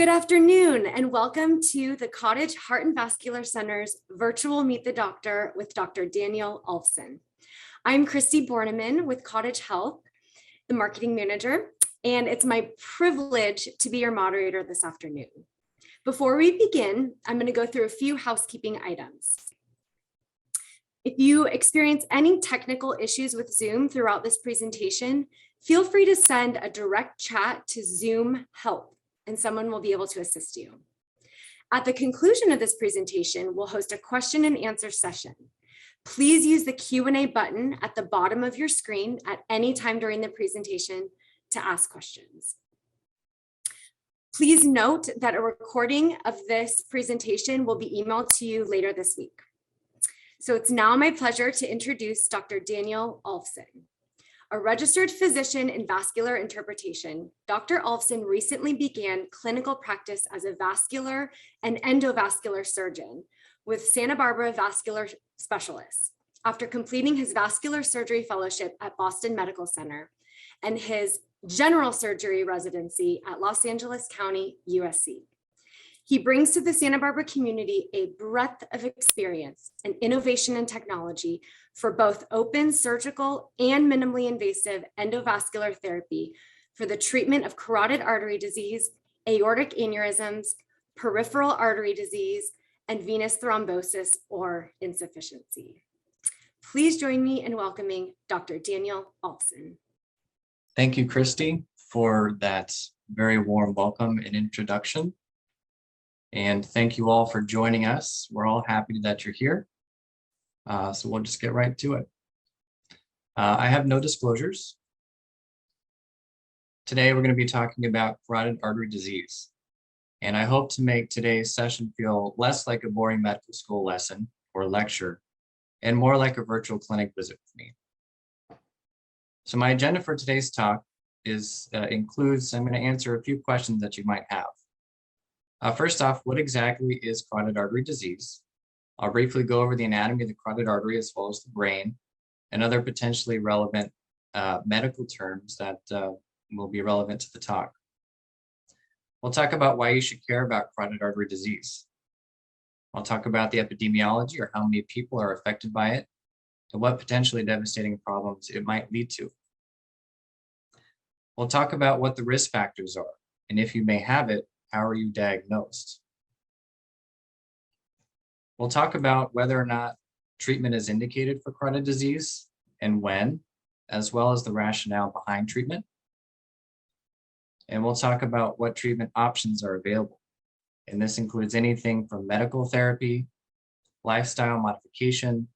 Good afternoon and welcome to the Cottage Heart and Vascular Center's virtual Meet the Doctor with Dr. Daniel Alfson. I'm Christy Borneman with Cottage Health, the marketing manager, and it's my privilege to be your moderator this afternoon. Before we begin, I'm going to go through a few housekeeping items. If you experience any technical issues with Zoom throughout this presentation, feel free to send a direct chat to Zoom Help, and someone will be able to assist you. At the conclusion of this presentation, we'll host a question and answer session. Please use the Q&A button at the bottom of your screen at any time during the presentation to ask questions. Please note that a recording of this presentation will be emailed to you later this week. So it's now my pleasure to introduce Dr. Daniel Alfson. A registered physician in vascular interpretation, Dr. Alfson recently began clinical practice as a vascular and endovascular surgeon with Santa Barbara Vascular Specialists after completing his vascular surgery fellowship at Boston Medical Center and his general surgery residency at Los Angeles County, USC. He brings to the Santa Barbara community a breadth of experience and innovation in technology for both open surgical and minimally invasive endovascular therapy for the treatment of carotid artery disease, aortic aneurysms, peripheral artery disease, and venous thrombosis or insufficiency. Please join me in welcoming Dr. Daniel Alfson. Thank you, Christy, for that very warm welcome and introduction. And thank you all for joining us. We're all happy that you're here. So we'll just get right to it. I have no disclosures. Today, we're going to be talking about carotid artery disease. And I hope to make today's session feel less like a boring medical school lesson or lecture and more like a virtual clinic visit with me. So my agenda for today's talk includes, I'm going to answer a few questions that you might have. First off, what exactly is carotid artery disease? I'll briefly go over the anatomy of the carotid artery as well as the brain and other potentially relevant medical terms that will be relevant to the talk. We'll talk about why you should care about carotid artery disease. I'll talk about the epidemiology or how many people are affected by it and what potentially devastating problems it might lead to. We'll talk about what the risk factors are, and if you may have it, how are you diagnosed? We'll talk about whether or not treatment is indicated for carotid disease and when, as well as the rationale behind treatment. And we'll talk about what treatment options are available. And this includes anything from medical therapy, lifestyle modification,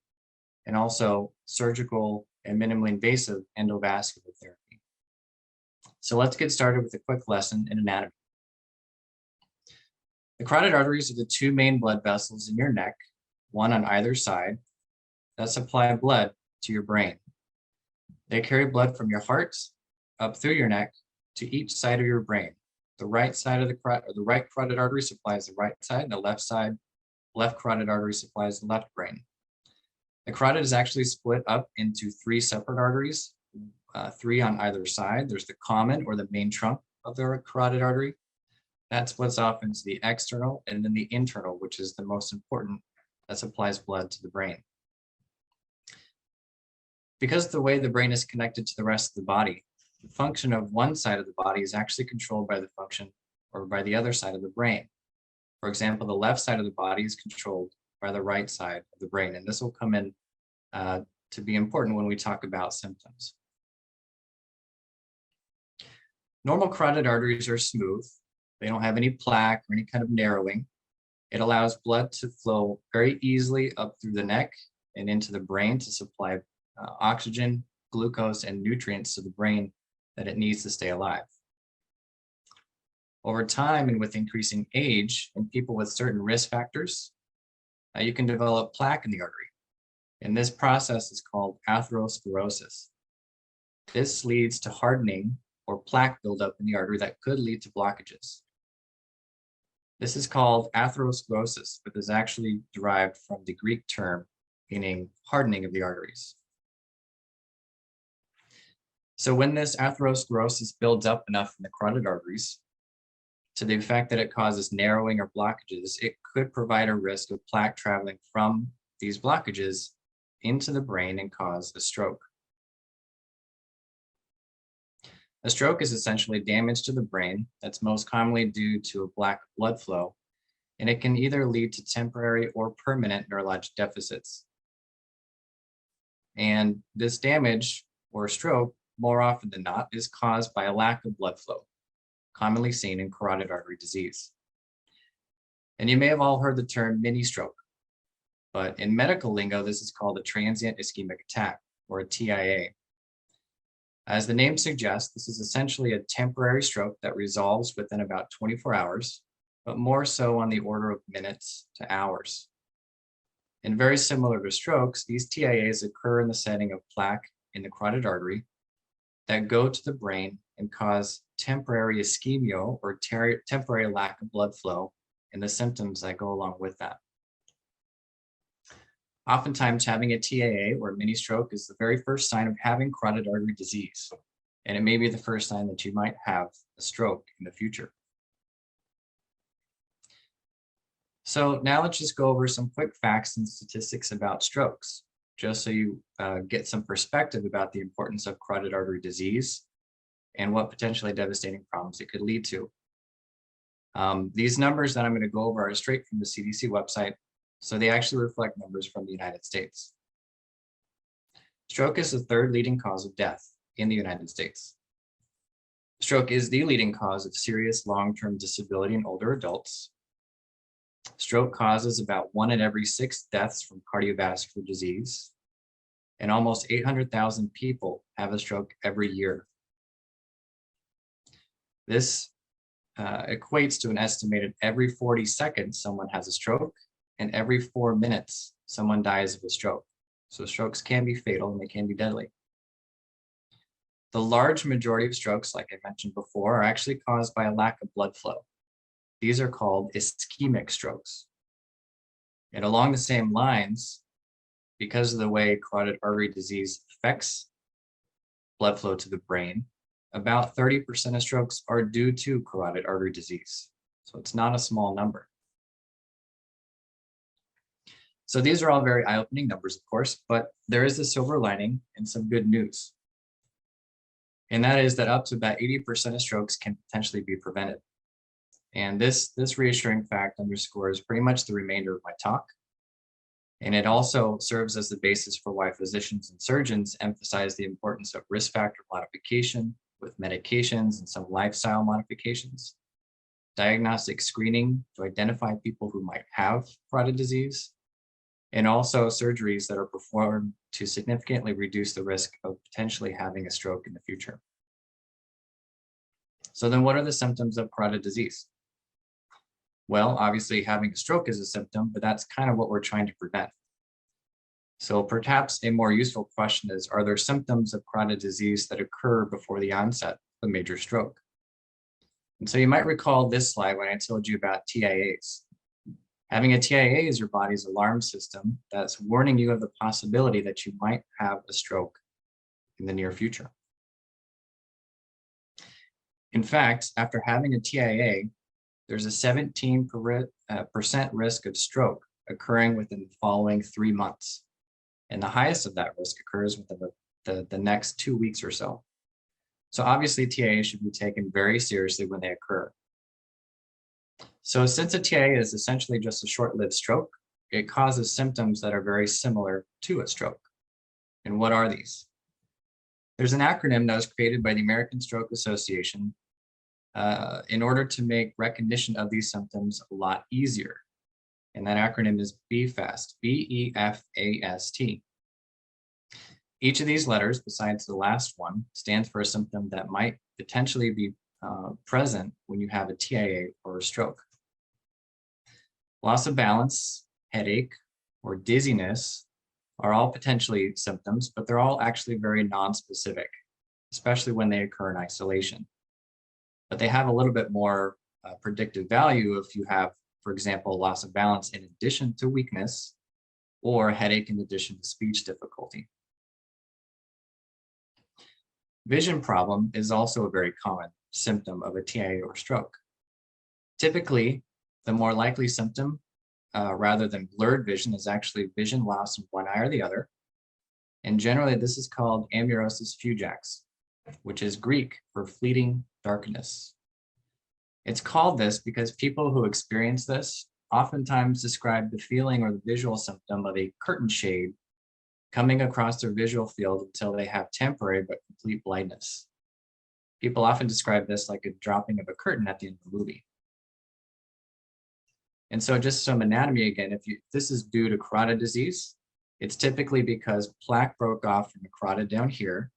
and also surgical and minimally invasive endovascular therapy. So let's get started with a quick lesson in anatomy. The carotid arteries are the two main blood vessels in your neck, one on either side, that supply blood to your brain. They carry blood from your heart up through your neck to each side of your brain. The right side of the right carotid artery supplies the right side, and the left carotid artery supplies the left brain. The carotid is actually split up into three separate arteries, three on either side. There's the common or the main trunk of the carotid artery. That splits off into the external and then the internal, which is the most important, that supplies blood to the brain. Because of the way the brain is connected to the rest of the body, the function of one side of the body is actually controlled by the function or by the other side of the brain. For example, the left side of the body is controlled by the right side of the brain, and this will come in to be important when we talk about symptoms. Normal carotid arteries are smooth. They don't have any plaque or any kind of narrowing. It allows blood to flow very easily up through the neck and into the brain to supply oxygen, glucose, and nutrients to the brain that it needs to stay alive. Over time and with increasing age in people with certain risk factors, you can develop plaque in the artery. And this process is called atherosclerosis. This leads to hardening or plaque buildup in the artery that could lead to blockages. This is called atherosclerosis, but is actually derived from the Greek term meaning hardening of the arteries. So when this atherosclerosis builds up enough in the carotid arteries, to the effect that it causes narrowing or blockages, it could provide a risk of plaque traveling from these blockages into the brain and cause a stroke. A stroke is essentially damage to the brain that's most commonly due to a lack of blood flow, and it can either lead to temporary or permanent neurologic deficits. And this damage or stroke, more often than not, is caused by a lack of blood flow, commonly seen in carotid artery disease. And you may have all heard the term mini stroke, but in medical lingo, this is called a transient ischemic attack, or a TIA. As the name suggests, this is essentially a temporary stroke that resolves within about 24 hours, but more so on the order of minutes to hours. And very similar to strokes, these TIAs occur in the setting of plaque in the carotid artery that go to the brain and cause temporary ischemia or temporary lack of blood flow and the symptoms that go along with that. Oftentimes, having a TIA or mini stroke is the very first sign of having carotid artery disease, and it may be the first sign that you might have a stroke in the future. So now let's just go over some quick facts and statistics about strokes, just so you get some perspective about the importance of carotid artery disease and what potentially devastating problems it could lead to. These numbers that I'm going to go over are straight from the CDC website, so they actually reflect numbers from the United States. Stroke is the third leading cause of death in the United States. Stroke is the leading cause of serious long-term disability in older adults. Stroke causes about 1 in every 6 deaths from cardiovascular disease, and almost 800,000 people have a stroke every year. This equates to an estimated every 40 seconds someone has a stroke, and every 4 minutes someone dies of a stroke. So strokes can be fatal and they can be deadly. The large majority of strokes, like I mentioned before, are actually caused by a lack of blood flow. These are called ischemic strokes. And along the same lines, because of the way carotid artery disease affects blood flow to the brain, about 30% of strokes are due to carotid artery disease. So it's not a small number. So these are all very eye-opening numbers, of course, but there is a silver lining and some good news. And that is that up to about 80% of strokes can potentially be prevented. And this reassuring fact underscores pretty much the remainder of my talk. And it also serves as the basis for why physicians and surgeons emphasize the importance of risk factor modification with medications and some lifestyle modifications, diagnostic screening to identify people who might have carotid disease, and also surgeries that are performed to significantly reduce the risk of potentially having a stroke in the future. So then what are the symptoms of carotid disease? Well, obviously having a stroke is a symptom, but that's kind of what we're trying to prevent. So perhaps a more useful question is, are there symptoms of carotid disease that occur before the onset of a major stroke? And so you might recall this slide when I told you about TIAs. Having a TIA is your body's alarm system that's warning you of the possibility that you might have a stroke in the near future. In fact, after having a TIA, there's a 17% risk of stroke occurring within the following 3 months. And the highest of that risk occurs within the next 2 weeks or so. So obviously TIA should be taken very seriously when they occur. So since a TIA is essentially just a short-lived stroke, it causes symptoms that are very similar to a stroke. And what are these? There's an acronym that was created by the American Stroke Association in order to make recognition of these symptoms a lot easier. And that acronym is BFAST, B-E-F-A-S-T. Each of these letters, besides the last one, stands for a symptom that might potentially be present when you have a TIA or a stroke. Loss of balance, headache, or dizziness are all potentially symptoms, but they're all actually very non-specific, especially when they occur in isolation. But they have a little bit more predictive value if you have, for example, loss of balance in addition to weakness, or headache in addition to speech difficulty. Vision problem is also a very common symptom of a TIA or stroke. Typically, the more likely symptom, rather than blurred vision, is actually vision loss in one eye or the other. And generally, this is called amaurosis fugax, which is Greek for fleeting darkness. It's called this because people who experience this oftentimes describe the feeling or the visual symptom of a curtain shade coming across their visual field until they have temporary but complete blindness. People often describe this like a dropping of a curtain at the end of a movie. And so just some anatomy again, if this is due to carotid disease, it's typically because plaque broke off from the carotid down here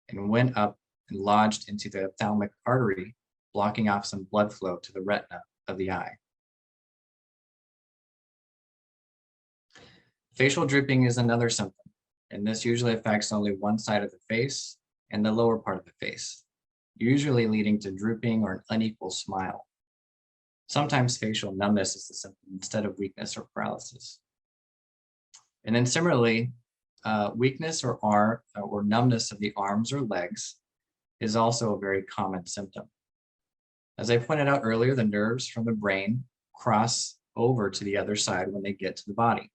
and went up and lodged into the ophthalmic artery, blocking off some blood flow to the retina of the eye. Facial drooping is another symptom, and this usually affects only one side of the face and the lower part of the face, usually leading to drooping or an unequal smile. Sometimes facial numbness is the symptom instead of weakness or paralysis. And then similarly, weakness or numbness of the arms or legs is also a very common symptom. As I pointed out earlier, the nerves from the brain cross over to the other side when they get to the body.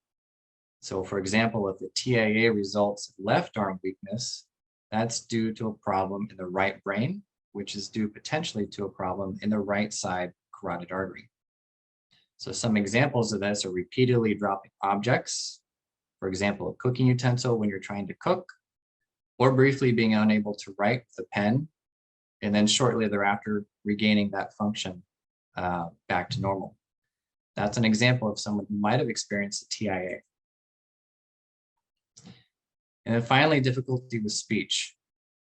So for example, if the TIA results in left arm weakness, that's due to a problem in the right brain, which is due potentially to a problem in the right side carotid artery. So some examples of this are repeatedly dropping objects, for example, a cooking utensil when you're trying to cook, or briefly being unable to write with a pen, and then shortly thereafter regaining that function back to normal. That's an example of someone who might have experienced a TIA. And then finally, difficulty with speech,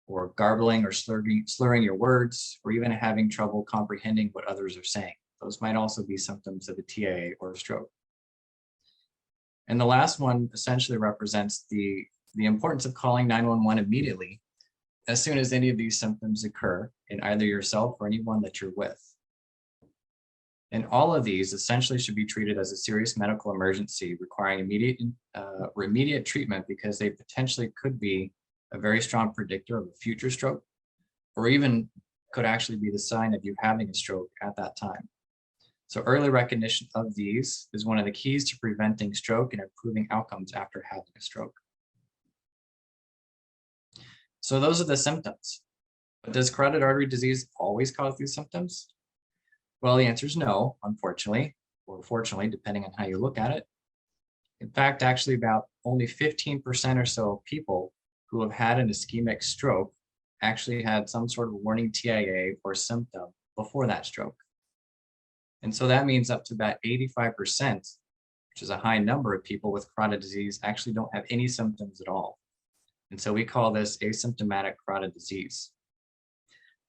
or garbling or slurring your words, or even having trouble comprehending what others are saying. Those might also be symptoms of a TIA or a stroke. And the last one essentially represents the importance of calling 911 immediately as soon as any of these symptoms occur in either yourself or anyone that you're with. And all of these essentially should be treated as a serious medical emergency requiring immediate treatment, because they potentially could be a very strong predictor of a future stroke, or even could actually be the sign of you having a stroke at that time. So early recognition of these is one of the keys to preventing stroke and improving outcomes after having a stroke. So those are the symptoms. But does carotid artery disease always cause these symptoms? Well, the answer is no, unfortunately, or fortunately, depending on how you look at it. In fact, actually about only 15% or so of people who have had an ischemic stroke actually had some sort of warning TIA or symptom before that stroke. And so that means up to about 85%, which is a high number of people with carotid disease, actually don't have any symptoms at all. And so we call this asymptomatic carotid disease.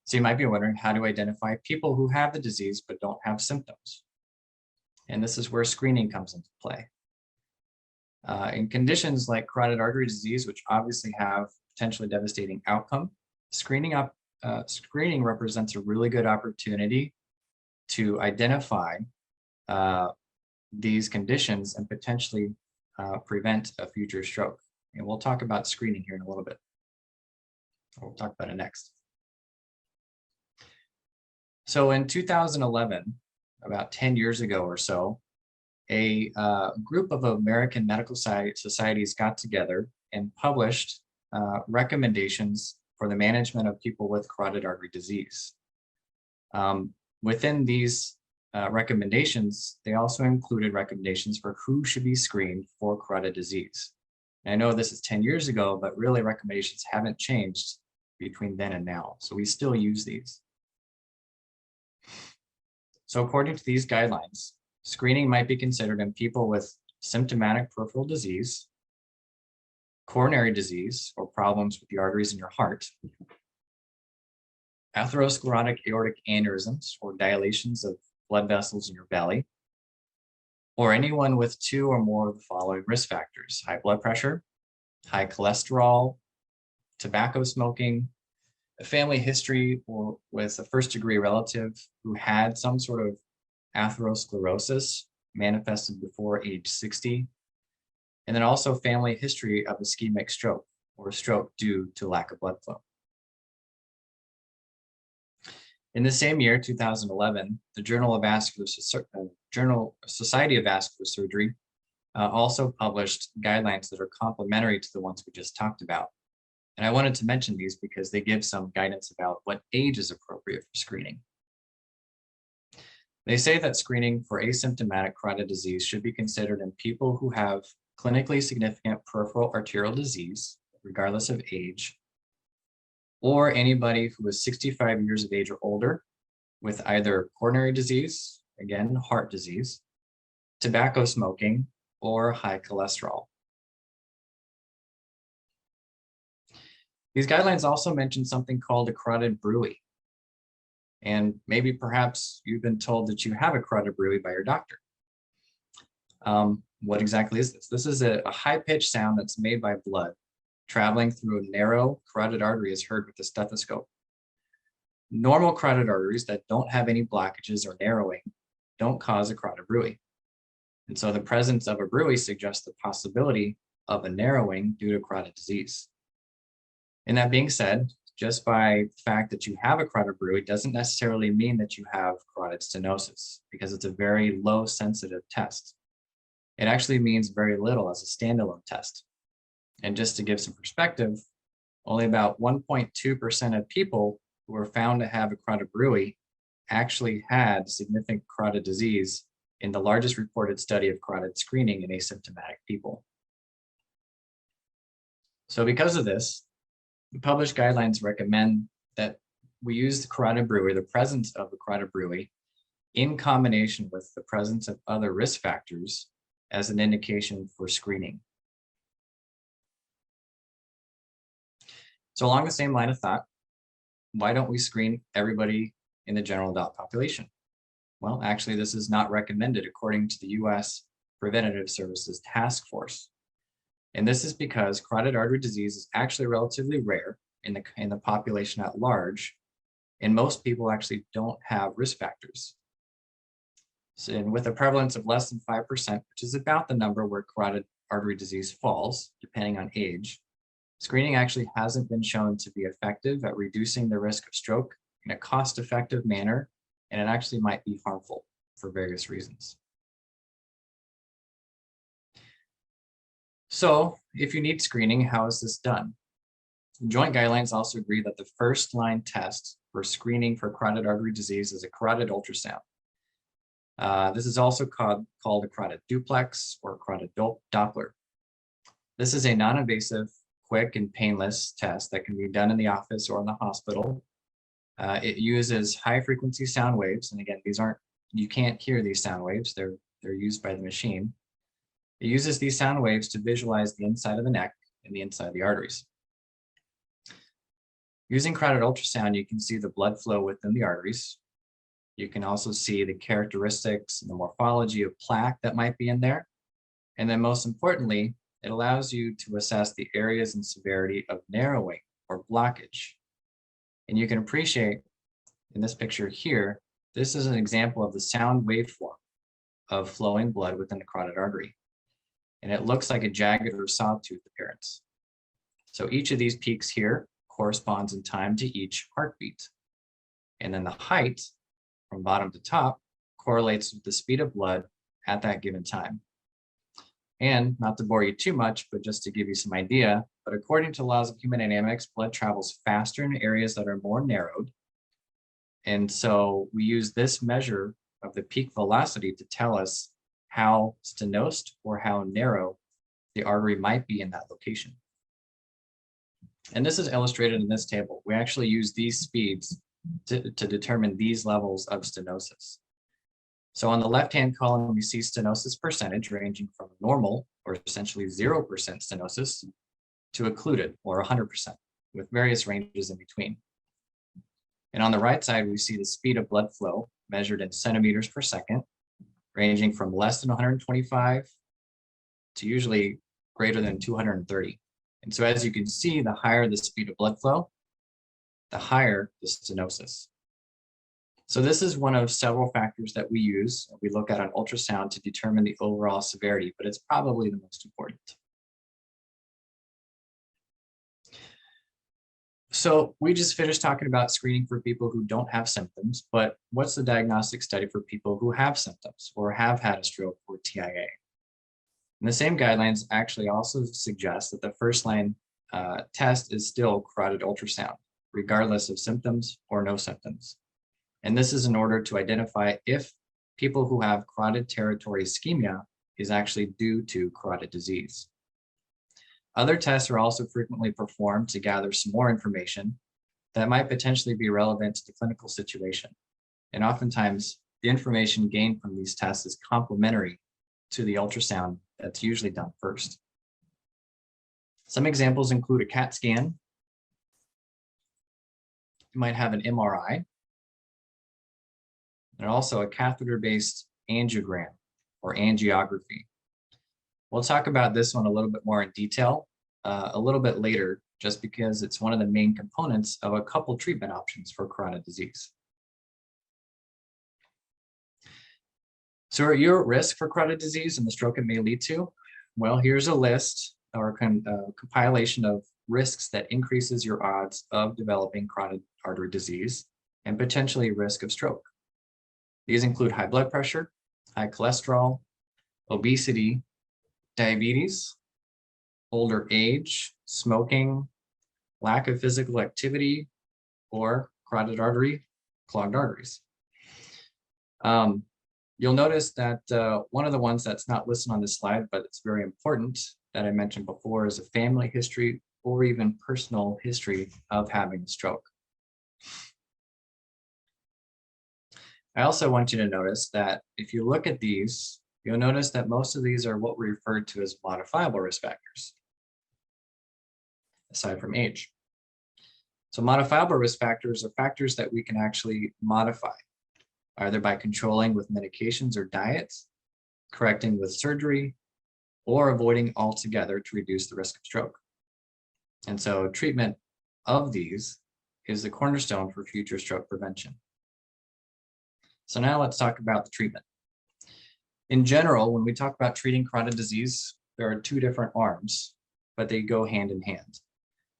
So you might be wondering, how to identify people who have the disease but don't have symptoms? And this is where screening comes into play. In conditions like carotid artery disease, which obviously have potentially devastating outcome, screening represents a really good opportunity to identify these conditions and potentially prevent a future stroke. And we'll talk about screening here in a little bit. We'll talk about it next. So in 2011, about 10 years ago or so, a group of American medical societies got together and published recommendations for the management of people with carotid artery disease. Within these recommendations, they also included recommendations for who should be screened for carotid disease. And I know this is 10 years ago, but really recommendations haven't changed between then and now. So we still use these. So according to these guidelines, screening might be considered in people with symptomatic peripheral disease, coronary disease, or problems with the arteries in your heart, atherosclerotic aortic aneurysms, or dilations of blood vessels in your belly, or anyone with 2 or more of the following risk factors: high blood pressure, high cholesterol, tobacco smoking, a family history or with a first-degree relative who had some sort of atherosclerosis manifested before age 60, and then also family history of ischemic stroke or stroke due to lack of blood flow. In the same year, 2011, the Journal Society of Vascular Surgery also published guidelines that are complementary to the ones we just talked about. And I wanted to mention these because they give some guidance about what age is appropriate for screening. They say that screening for asymptomatic carotid disease should be considered in people who have clinically significant peripheral arterial disease, regardless of age, or anybody who is 65 years of age or older with either coronary disease, again, heart disease, tobacco smoking, or high cholesterol. These guidelines also mention something called a carotid bruit. And maybe perhaps you've been told that you have a carotid bruit by your doctor. What exactly is this? This is a high-pitched sound that's made by blood traveling through a narrow carotid artery is heard with a stethoscope. Normal carotid arteries that don't have any blockages or narrowing don't cause a carotid bruit. And so the presence of a bruit suggests the possibility of a narrowing due to carotid disease. And that being said, just by the fact that you have a carotid bruit doesn't necessarily mean that you have carotid stenosis, because it's a very low sensitive test. It actually means very little as a standalone test. And just to give some perspective, only about 1.2% of people who were found to have a carotid bruit actually had significant carotid disease in the largest reported study of carotid screening in asymptomatic people. So because of this, the published guidelines recommend that we use the carotid bruit, the presence of the carotid bruit, in combination with the presence of other risk factors as an indication for screening. So along the same line of thought, why don't we screen everybody in the general adult population? Well, actually, this is not recommended according to the US Preventative Services Task Force. And this is because carotid artery disease is actually relatively rare in the population at large, and most people actually don't have risk factors. So, and with a prevalence of less than 5%, which is about the number where carotid artery disease falls, depending on age, screening actually hasn't been shown to be effective at reducing the risk of stroke in a cost-effective manner, and it actually might be harmful for various reasons. So if you need screening, how is this done? The joint guidelines also agree that the first line test for screening for carotid artery disease is a carotid ultrasound. This is also called a carotid duplex or carotid Doppler. This is a non-invasive, quick and painless test that can be done in the office or in the hospital. It uses high frequency sound waves. And again, you can't hear these sound waves. They're used by the machine. It uses these sound waves to visualize the inside of the neck and the inside of the arteries. Using carotid ultrasound, you can see the blood flow within the arteries. You can also see the characteristics and the morphology of plaque that might be in there. And then most importantly, it allows you to assess the areas and severity of narrowing or blockage. And you can appreciate in this picture here, this is an example of the sound waveform of flowing blood within the carotid artery. And it looks like a jagged or sawtooth appearance. So each of these peaks here corresponds in time to each heartbeat. And then the height from bottom to top correlates with the speed of blood at that given time. And not to bore you too much, but just to give you some idea, but according to laws of hemodynamics, blood travels faster in areas that are more narrowed. And so we use this measure of the peak velocity to tell us how stenosed or how narrow the artery might be in that location. And this is illustrated in this table. We actually use these speeds to determine these levels of stenosis. So on the left-hand column, we see stenosis percentage ranging from normal, or essentially 0% stenosis, to occluded, or 100%, with various ranges in between. And on the right side, we see the speed of blood flow measured in centimeters per second, ranging from less than 125 to usually greater than 230. And so as you can see, the higher the speed of blood flow, the higher the stenosis. So this is one of several factors that we use. We look at on ultrasound to determine the overall severity, but it's probably the most important. So we just finished talking about screening for people who don't have symptoms, but what's the diagnostic study for people who have symptoms or have had a stroke or TIA? And the same guidelines actually also suggest that the first line test is still carotid ultrasound, regardless of symptoms or no symptoms. And this is in order to identify if people who have carotid territory ischemia is actually due to carotid disease. Other tests are also frequently performed to gather some more information that might potentially be relevant to the clinical situation. And oftentimes, the information gained from these tests is complementary to the ultrasound that's usually done first. Some examples include a CAT scan. You might have an MRI, and also a catheter-based angiogram or angiography. We'll talk about this one a little bit more in detail a little bit later, just because it's one of the main components of a couple treatment options for carotid disease. So are you at risk for carotid disease and the stroke it may lead to? Well, here's a list or a compilation of risks that increases your odds of developing carotid artery disease and potentially risk of stroke. These include high blood pressure, high cholesterol, obesity, diabetes, older age, smoking, lack of physical activity, or carotid artery, clogged arteries. You'll notice that one of the ones that's not listed on this slide, but it's very important that I mentioned before, is a family history or even personal history of having a stroke. I also want you to notice that if you look at these, you'll notice that most of these are what we refer to as modifiable risk factors, aside from age. So modifiable risk factors are factors that we can actually modify, either by controlling with medications or diets, correcting with surgery, or avoiding altogether to reduce the risk of stroke. And so treatment of these is the cornerstone for future stroke prevention. So now let's talk about the treatment. In general, when we talk about treating carotid disease, there are two different arms, but they go hand in hand: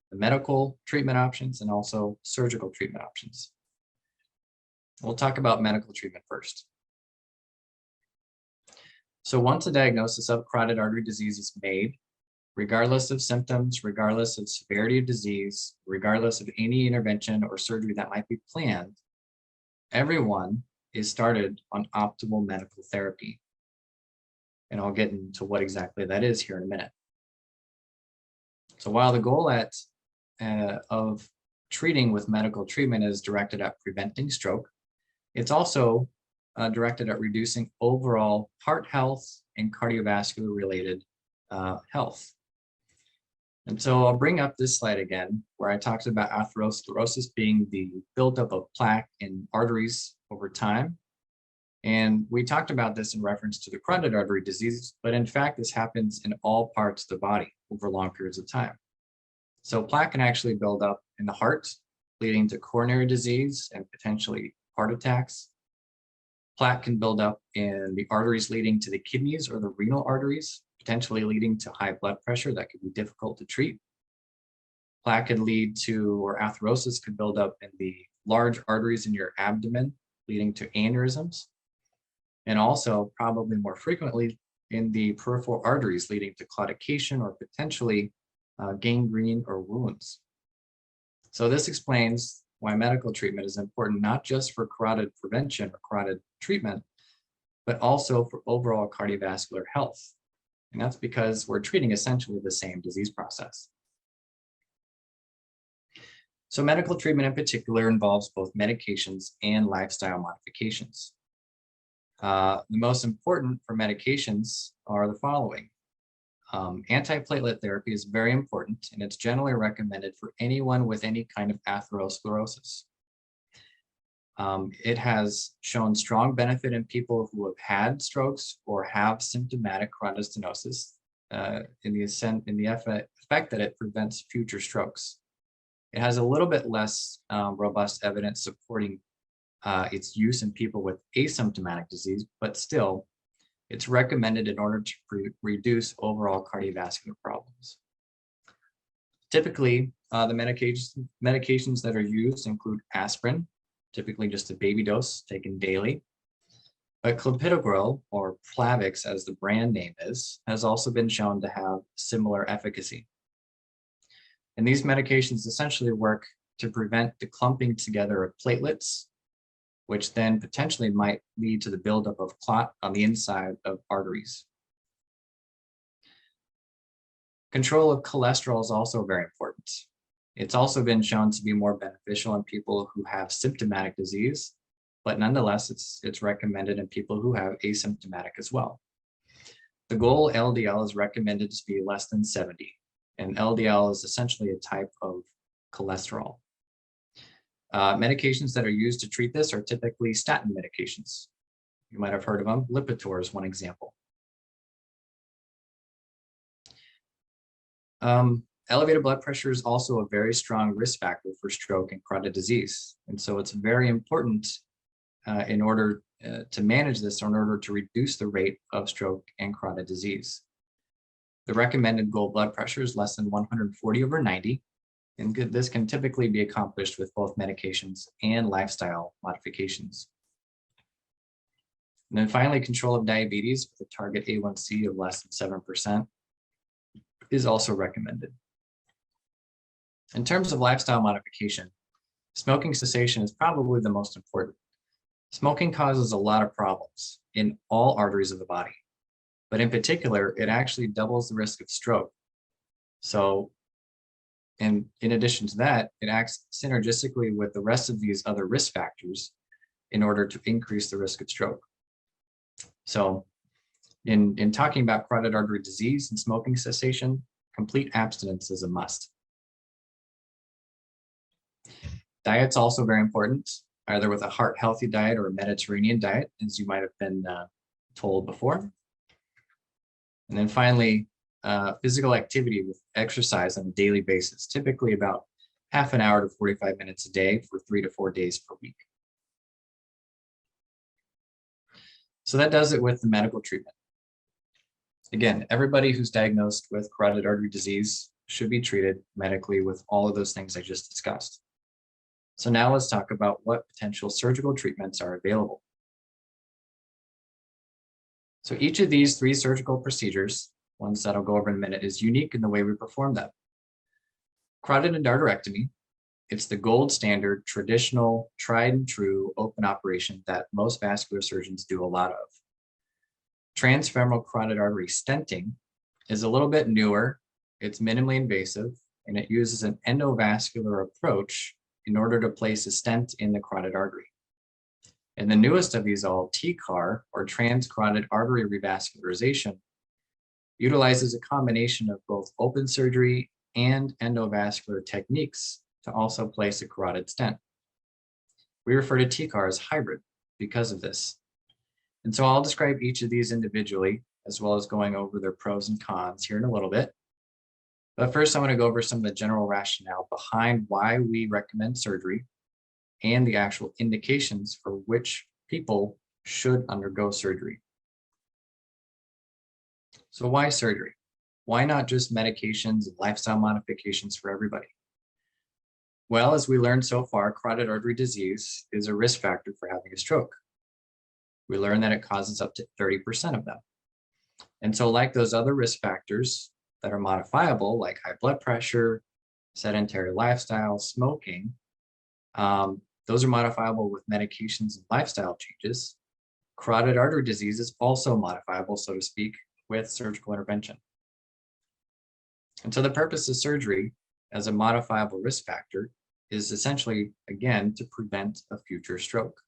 the medical treatment options and also surgical treatment options. We'll talk about medical treatment first. So once a diagnosis of carotid artery disease is made, regardless of symptoms, regardless of severity of disease, regardless of any intervention or surgery that might be planned, everyone is started on optimal medical therapy. And I'll get into what exactly that is here in a minute. So while the goal of treating with medical treatment is directed at preventing stroke, it's also directed at reducing overall heart health and cardiovascular related health. And so I'll bring up this slide again, where I talked about atherosclerosis being the buildup of plaque in arteries over time. And we talked about this in reference to the carotid artery disease, but in fact, this happens in all parts of the body over long periods of time. So plaque can actually build up in the heart, leading to coronary disease and potentially heart attacks. Plaque can build up in the arteries leading to the kidneys or the renal arteries, potentially leading to high blood pressure that could be difficult to treat. Plaque could lead to, or atherosis could build up in the large arteries in your abdomen, leading to aneurysms. And also, probably more frequently, in the peripheral arteries, leading to claudication or potentially gangrene or wounds. So this explains why medical treatment is important, not just for carotid prevention or carotid treatment, but also for overall cardiovascular health. And that's because we're treating essentially the same disease process. So medical treatment in particular involves both medications and lifestyle modifications. The most important for medications are the following. Antiplatelet therapy is very important, and it's generally recommended for anyone with any kind of atherosclerosis. It has shown strong benefit in people who have had strokes or have symptomatic carotid stenosis in the effect that it prevents future strokes. It has a little bit less robust evidence supporting its use in people with asymptomatic disease, but still, it's recommended in order to reduce overall cardiovascular problems. Typically, the medications that are used include aspirin, typically just a baby dose taken daily. But clopidogrel, or Plavix as the brand name is, has also been shown to have similar efficacy. And these medications essentially work to prevent the clumping together of platelets, which then potentially might lead to the buildup of clot on the inside of arteries. Control of cholesterol is also very important. It's also been shown to be more beneficial in people who have symptomatic disease, but nonetheless, it's recommended in people who have asymptomatic as well. The goal LDL is recommended to be less than 70, and LDL is essentially a type of cholesterol. Medications that are used to treat this are typically statin medications. You might have heard of them. Lipitor is one example. Elevated blood pressure is also a very strong risk factor for stroke and carotid disease. And so it's very important in order to manage this, or in order to reduce the rate of stroke and carotid disease. The recommended goal blood pressure is less than 140/90. And this can typically be accomplished with both medications and lifestyle modifications. And then finally, control of diabetes with a target A1C of less than 7% is also recommended. In terms of lifestyle modification, smoking cessation is probably the most important. Smoking causes a lot of problems in all arteries of the body, but in particular, it actually doubles the risk of stroke. So, and in addition to that, it acts synergistically with the rest of these other risk factors in order to increase the risk of stroke. So in talking about carotid artery disease and smoking cessation, complete abstinence is a must. Diet's also very important, either with a heart-healthy diet or a Mediterranean diet, as you might have been told before. And then finally, physical activity with exercise on a daily basis, typically about half an hour to 45 minutes a day for 3 to 4 days per week. So that does it with the medical treatment. Again, everybody who's diagnosed with carotid artery disease should be treated medically with all of those things I just discussed. So now let's talk about what potential surgical treatments are available. So each of these 3 surgical procedures, ones that I'll go over in a minute, is unique in the way we perform them. Carotid endarterectomy, it's the gold standard, traditional, tried and true open operation that most vascular surgeons do a lot of. Transfemoral carotid artery stenting is a little bit newer, it's minimally invasive, and it uses an endovascular approach in order to place a stent in the carotid artery. And the newest of these all, TCAR, or transcarotid artery revascularization, utilizes a combination of both open surgery and endovascular techniques to also place a carotid stent. We refer to TCAR as hybrid because of this. And so I'll describe each of these individually, as well as going over their pros and cons here in a little bit. But first, I want to go over some of the general rationale behind why we recommend surgery and the actual indications for which people should undergo surgery. So why surgery? Why not just medications and lifestyle modifications for everybody? Well, as we learned so far, carotid artery disease is a risk factor for having a stroke. We learned that it causes up to 30% of them. And so like those other risk factors that are modifiable, like high blood pressure, sedentary lifestyle, smoking, those are modifiable with medications and lifestyle changes. Carotid artery disease is also modifiable, so to speak, with surgical intervention. And so the purpose of surgery as a modifiable risk factor is essentially, again, to prevent a future stroke.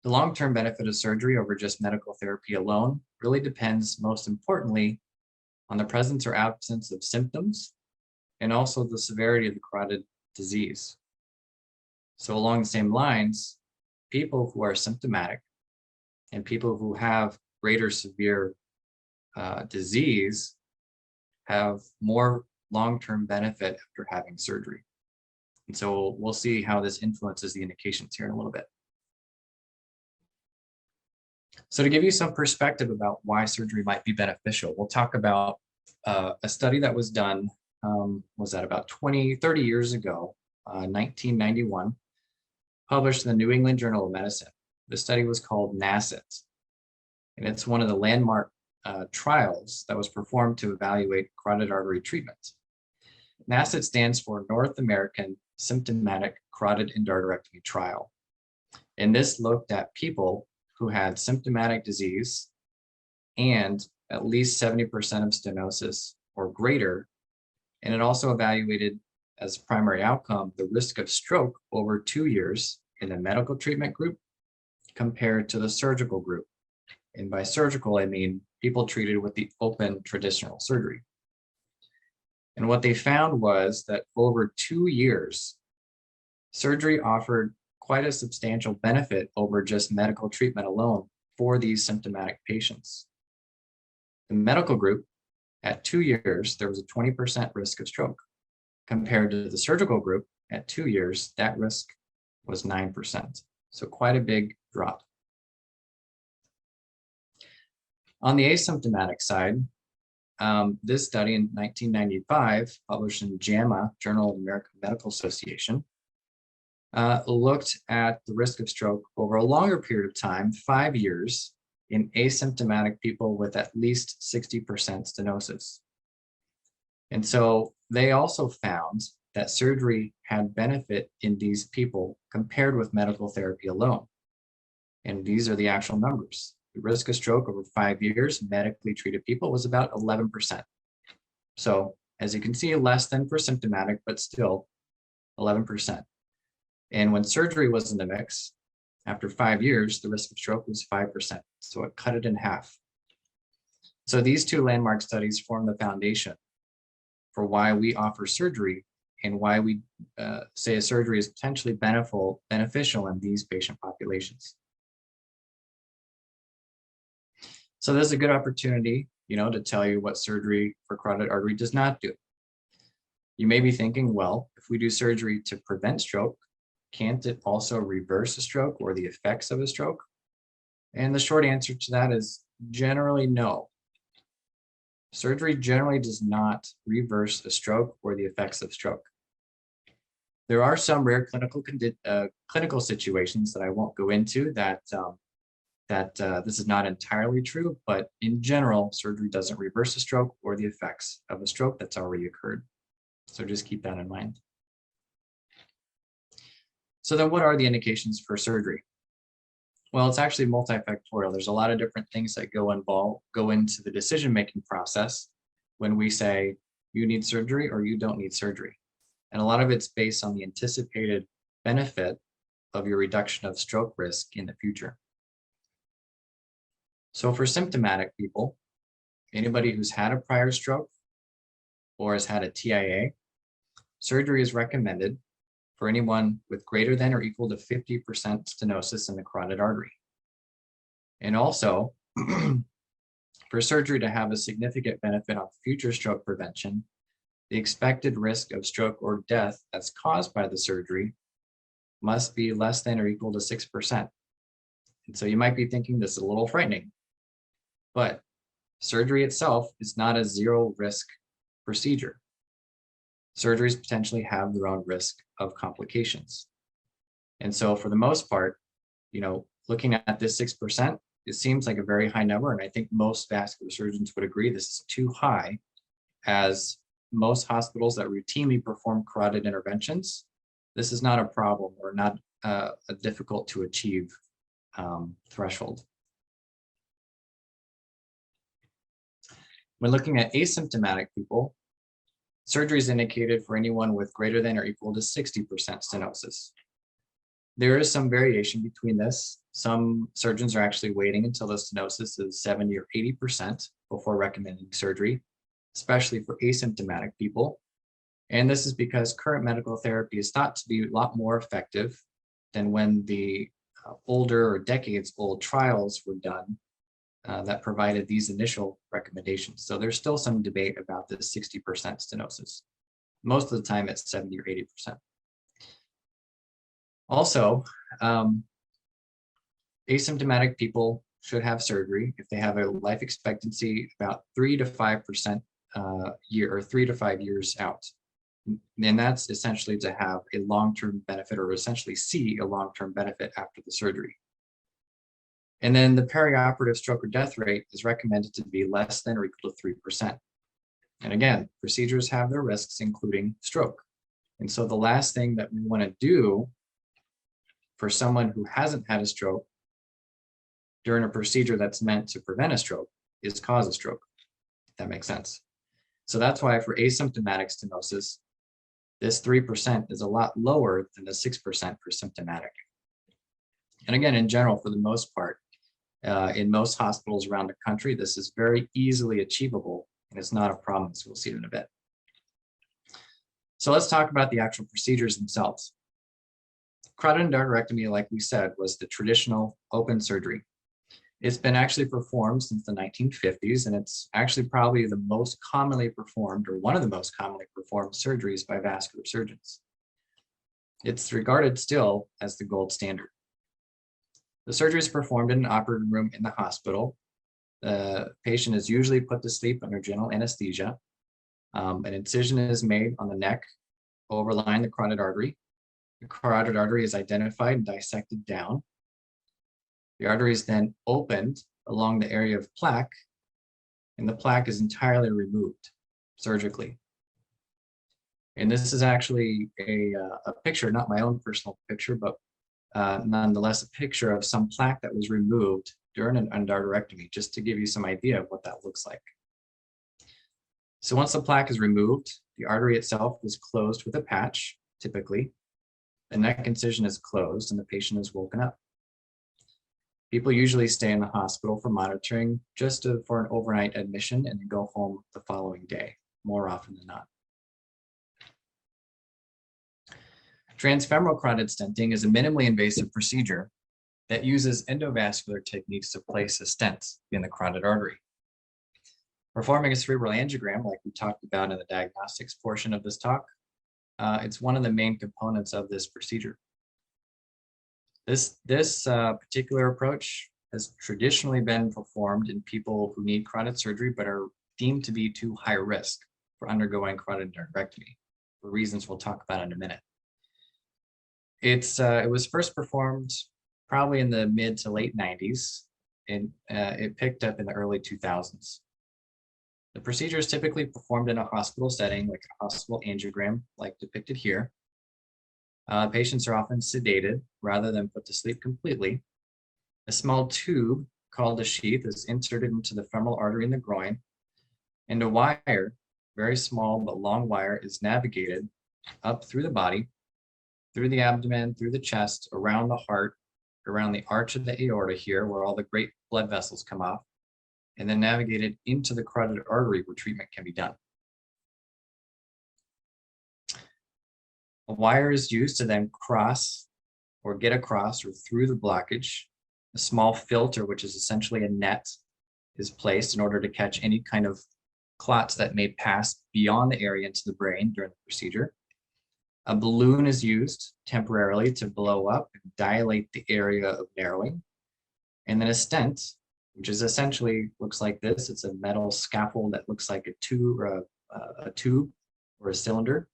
The long-term benefit of surgery over just medical therapy alone really depends, most importantly, on the presence or absence of symptoms and also the severity of the carotid disease. So along the same lines, people who are symptomatic and people who have greater severe disease have more long-term benefit after having surgery. And so we'll see how this influences the indications here in a little bit. So to give you some perspective about why surgery might be beneficial, we'll talk about a study that was done was that about 30 years ago, 1991, published in the New England Journal of Medicine. The study was called NACIT, and it's one of the landmark trials that was performed to evaluate carotid artery treatment. NACIT stands for North American Symptomatic Carotid Endarterectomy Trial. And this looked at people who had symptomatic disease and at least 70% of stenosis or greater. And it also evaluated as primary outcome the risk of stroke over 2 years in the medical treatment group compared to the surgical group. And by surgical, I mean people treated with the open traditional surgery. And what they found was that over 2 years, surgery offered quite a substantial benefit over just medical treatment alone for these symptomatic patients. The medical group, at 2 years, there was a 20% risk of stroke. Compared to the surgical group, at 2 years, that risk was 9%. So quite a big drop. On the asymptomatic side, this study in 1995, published in JAMA, Journal of the American Medical Association, looked at the risk of stroke over a longer period of time, 5 years, in asymptomatic people with at least 60% stenosis. And so they also found that surgery had benefit in these people compared with medical therapy alone. And these are the actual numbers. The risk of stroke over 5 years, medically treated people, was about 11%. So as you can see, less than for symptomatic, but still 11%. And when surgery was in the mix, after 5 years, the risk of stroke was 5%. So it cut it in half. So these two landmark studies form the foundation for why we offer surgery and why we say a surgery is potentially beneficial in these patient populations. So this is a good opportunity, to tell you what surgery for carotid artery does not do. You may be thinking, well, if we do surgery to prevent stroke, can't it also reverse a stroke or the effects of a stroke? And the short answer to that is generally no. Surgery generally does not reverse a stroke or the effects of stroke. There are some rare clinical situations that I won't go into that this is not entirely true, but in general, surgery doesn't reverse a stroke or the effects of a stroke that's already occurred. So just keep that in mind. So then what are the indications for surgery? Well, it's actually multifactorial. There's a lot of different things that go into the decision-making process when we say you need surgery or you don't need surgery. And a lot of it's based on the anticipated benefit of your reduction of stroke risk in the future. So for symptomatic people, anybody who's had a prior stroke or has had a TIA, surgery is recommended for anyone with greater than or equal to 50% stenosis in the carotid artery. And also, for surgery to have a significant benefit on future stroke prevention, the expected risk of stroke or death that's caused by the surgery must be less than or equal to 6%. And so you might be thinking this is a little frightening, but surgery itself is not a zero risk procedure. Surgeries potentially have their own risk of complications. And so for the most part, looking at this 6%, it seems like a very high number. And I think most vascular surgeons would agree this is too high, as most hospitals that routinely perform carotid interventions, this is not a problem or not a difficult to achieve threshold. When looking at asymptomatic people, surgery is indicated for anyone with greater than or equal to 60% stenosis. There is some variation between this. Some surgeons are actually waiting until the stenosis is 70 or 80% before recommending surgery, especially for asymptomatic people. And this is because current medical therapy is thought to be a lot more effective than when the older or decades old trials were done that provided these initial recommendations. So there's still some debate about the 60% stenosis. Most of the time it's 70 or 80%. Also, asymptomatic people should have surgery if they have a life expectancy about 3 to 5% year or 3 to 5 years out. And that's essentially to have a long-term benefit or essentially see a long-term benefit after the surgery. And then the perioperative stroke or death rate is recommended to be less than or equal to 3%. And again, procedures have their risks, including stroke. And so the last thing that we want to do for someone who hasn't had a stroke during a procedure that's meant to prevent a stroke is cause a stroke, if that makes sense. So that's why for asymptomatic stenosis, this 3% is a lot lower than the 6% for symptomatic. And again, in general, for the most part, in most hospitals around the country, this is very easily achievable, and it's not a problem, as we'll see in a bit. So let's talk about the actual procedures themselves. Carotid endarterectomy, like we said, was the traditional open surgery. It's been actually performed since the 1950s, and it's actually probably the most commonly performed, or one of the most commonly performed surgeries by vascular surgeons. It's regarded still as the gold standard. The surgery is performed in an operating room in the hospital. The patient is usually put to sleep under general anesthesia. An incision is made on the neck, overlying the carotid artery. The carotid artery is identified and dissected down. The artery is then opened along the area of plaque, and the plaque is entirely removed surgically. And this is actually a picture, not my own personal picture, but nonetheless a picture of some plaque that was removed during an endarterectomy, just to give you some idea of what that looks like. So once the plaque is removed, the artery itself is closed with a patch, typically. The neck incision is closed and the patient is woken up. People usually stay in the hospital for monitoring just for an overnight admission and then go home the following day, more often than not. Transfemoral carotid stenting is a minimally invasive procedure that uses endovascular techniques to place a stent in the carotid artery. Performing a cerebral angiogram, like we talked about in the diagnostics portion of this talk, it's one of the main components of this procedure. This particular approach has traditionally been performed in people who need carotid surgery but are deemed to be too high risk for undergoing carotid endarterectomy, for reasons we'll talk about in a minute. It was first performed probably in the mid to late 90s, and it picked up in the early 2000s. The procedure is typically performed in a hospital setting, like a hospital angiogram, like depicted here. Patients are often sedated rather than put to sleep completely. A small tube called a sheath is inserted into the femoral artery in the groin, and a wire, very small but long wire, is navigated up through the body, through the abdomen, through the chest, around the heart, around the arch of the aorta here, where all the great blood vessels come off, and then navigated into the carotid artery where treatment can be done. A wire is used to then cross or get across or through the blockage. A small filter, which is essentially a net, is placed in order to catch any kind of clots that may pass beyond the area into the brain during the procedure. A balloon is used temporarily to blow up and dilate the area of narrowing. And then a stent, which is essentially looks like this. It's a metal scaffold that looks like a tube or a cylinder.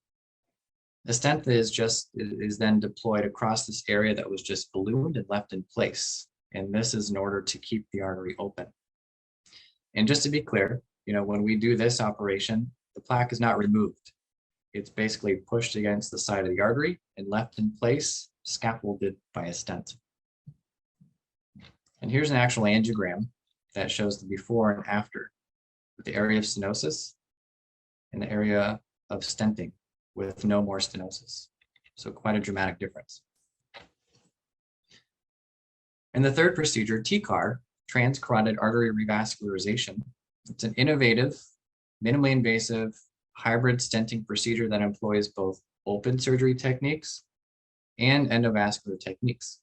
The stent is then deployed across this area that was just ballooned and left in place. And this is in order to keep the artery open. And just to be clear, when we do this operation, the plaque is not removed. It's basically pushed against the side of the artery and left in place, scaffolded by a stent. And here's an actual angiogram that shows the before and after, with the area of stenosis and the area of stenting with no more stenosis. So quite a dramatic difference. And the third procedure, TCAR, transcarotid artery revascularization. It's an innovative, minimally invasive, hybrid stenting procedure that employs both open surgery techniques and endovascular techniques.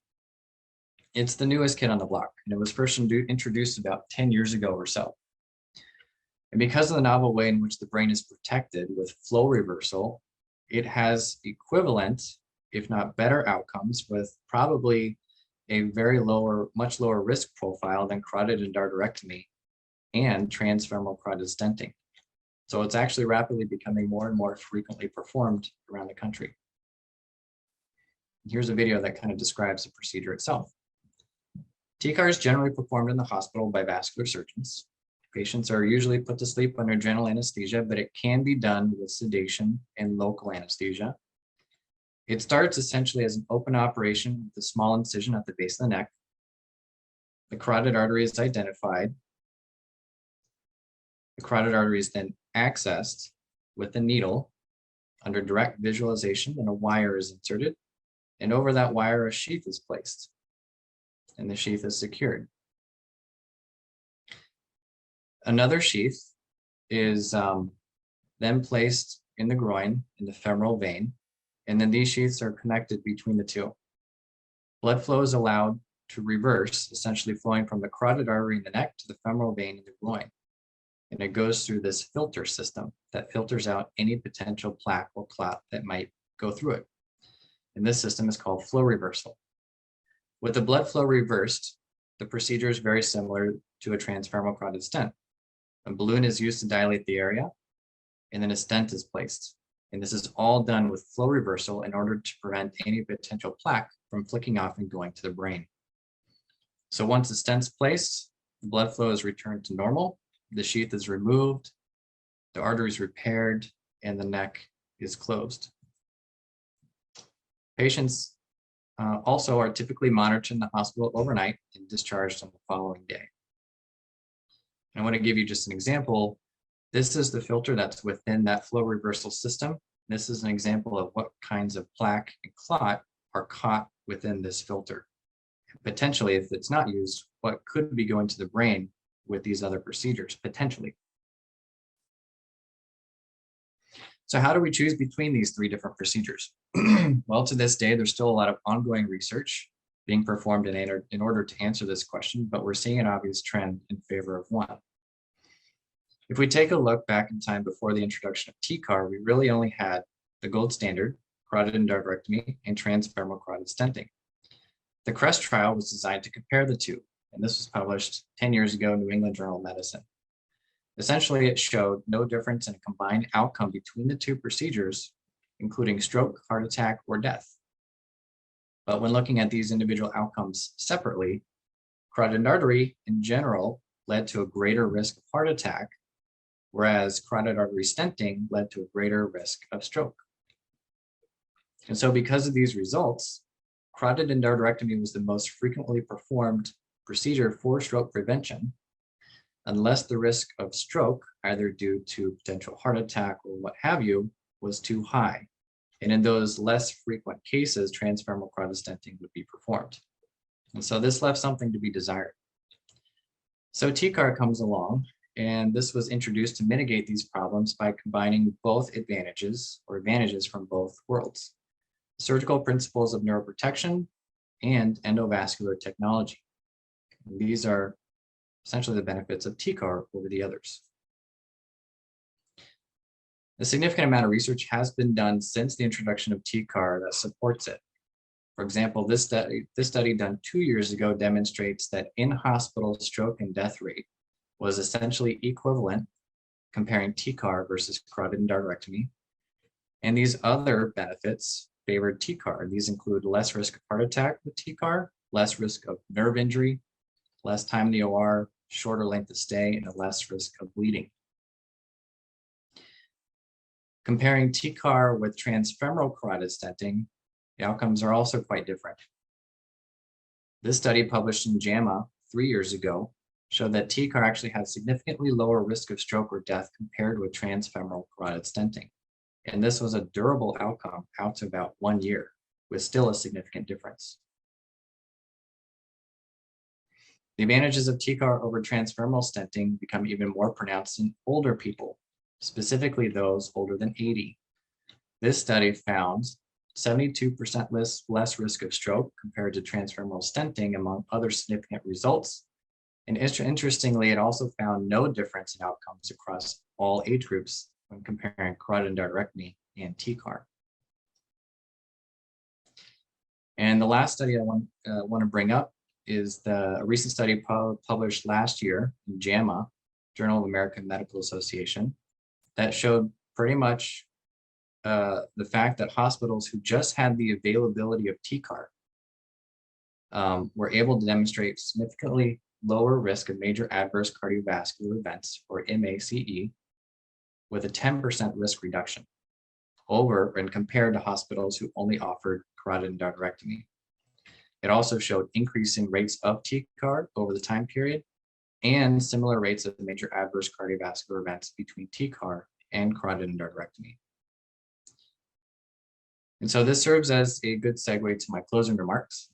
It's the newest kid on the block, and it was first introduced about 10 years ago or so. And because of the novel way in which the brain is protected with flow reversal, it has equivalent, if not better outcomes, with probably a much lower risk profile than carotid endarterectomy and transfemoral carotid stenting. So it's actually rapidly becoming more and more frequently performed around the country. Here's a video that kind of describes the procedure itself. TCAR is generally performed in the hospital by vascular surgeons. Patients are usually put to sleep under general anesthesia, but it can be done with sedation and local anesthesia. It starts essentially as an open operation with a small incision at the base of the neck. The carotid artery is identified. The carotid artery is then accessed with a needle under direct visualization, and a wire is inserted. And over that wire, a sheath is placed, and the sheath is secured. Another sheath is then placed in the groin, in the femoral vein, and then these sheaths are connected between the two. Blood flow is allowed to reverse, essentially flowing from the carotid artery in the neck to the femoral vein in the groin. And it goes through this filter system that filters out any potential plaque or clot that might go through it. And this system is called flow reversal. With the blood flow reversed, the procedure is very similar to a transfemoral carotid stent. A balloon is used to dilate the area, and then a stent is placed. And this is all done with flow reversal in order to prevent any potential plaque from flicking off and going to the brain. So once the stent's placed, the blood flow is returned to normal, the sheath is removed, the artery is repaired, and the neck is closed. Patients also are typically monitored in the hospital overnight and discharged on the following day. I want to give you just an example. This is the filter that's within that flow reversal system. This is an example of what kinds of plaque and clot are caught within this filter. Potentially, if it's not used, what could be going to the brain with these other procedures, potentially. So how do we choose between these three different procedures? Well, to this day, there's still a lot of ongoing research being performed in order to answer this question, but we're seeing an obvious trend in favor of one. If we take a look back in time before the introduction of TCAR, we really only had the gold standard, carotid endarterectomy, and transfemoral carotid stenting. The CREST trial was designed to compare the two, and this was published 10 years ago in New England Journal of Medicine. Essentially, it showed no difference in a combined outcome between the two procedures, including stroke, heart attack, or death. But when looking at these individual outcomes separately, carotid artery in general led to a greater risk of heart attack, whereas carotid artery stenting led to a greater risk of stroke. And so because of these results, carotid endarterectomy was the most frequently performed procedure for stroke prevention, unless the risk of stroke, either due to potential heart attack or what have you, was too high. And in those less frequent cases, transfemoral carotid stenting would be performed. And so this left something to be desired. So TCAR comes along, and this was introduced to mitigate these problems by combining both advantages from both worlds: surgical principles of neuroprotection and endovascular technology. And these are essentially the benefits of TCAR over the others. A significant amount of research has been done since the introduction of TCAR that supports it. For example, this study done 2 years ago demonstrates that in-hospital stroke and death rate was essentially equivalent, comparing TCAR versus carotid endarterectomy. And these other benefits favored TCAR. These include less risk of heart attack with TCAR, less risk of nerve injury, less time in the OR, shorter length of stay, and a less risk of bleeding. Comparing TCAR with transfemoral carotid stenting, the outcomes are also quite different. This study, published in JAMA 3 years ago, showed that TCAR actually had significantly lower risk of stroke or death compared with transfemoral carotid stenting. And this was a durable outcome out to about 1 year, with still a significant difference. The advantages of TCAR over transfemoral stenting become even more pronounced in older people, specifically those older than 80. This study found 72% less risk of stroke compared to transfemoral stenting, among other significant results. And interestingly, it also found no difference in outcomes across all age groups when comparing carotid endarterectomy and TCAR. And the last study I want to bring up is a recent study published last year in JAMA, Journal of American Medical Association. that showed pretty much the fact that hospitals who just had the availability of TCAR were able to demonstrate significantly lower risk of major adverse cardiovascular events, or MACE, with a 10% risk reduction over and compared to hospitals who only offered carotid endarterectomy. It also showed increasing rates of TCAR over the time period and similar rates of major adverse cardiovascular events between TCAR and carotid endarterectomy. And so this serves as a good segue to my closing remarks.